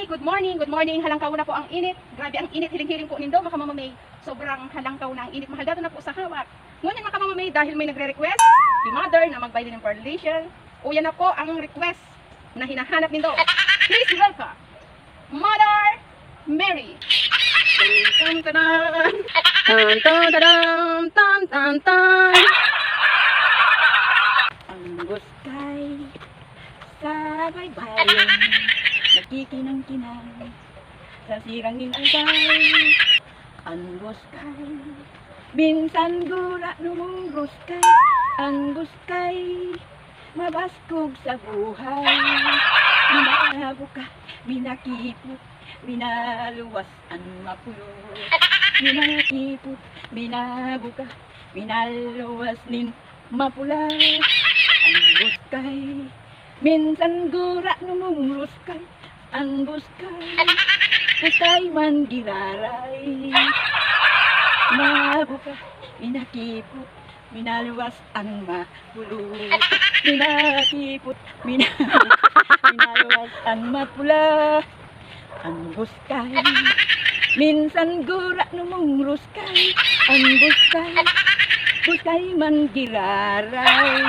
good morning, good morning. Halangkaw na po ang init. Grabe ang init, hiling-hiling po nindo, mga mamamay. Sobrang halangkaw na ang init. Mahal dato na po sa hawak. Ngunit mga mamamay, dahil may nagre-request, si mother na magbayad ng foundation, o yan na po ang request na hinahanap nindo. Please welcome, Mother Mary. Tan tan tan tan tan tan tan. Ang guskay sa baybayin, nagkikinang-kinang sa sirangin agay. Ang guskay, minsan gura nung guskay. Ang guskay, mabaskog sa buhay. Minabuka, minakipot, minaluwas ang mapulot. Minakipot, minabuka, minaluwas nin mapula. Ang guskay, minsan gura nung guskay. Ang guskay, guskay man giraray. Mabuka, minakipot, minaluwas ang mapulot. Minakipot, minaluwas ang mapula. Ang guskay, minsan gura nung guskay. Ang guskay, guskay man giraray.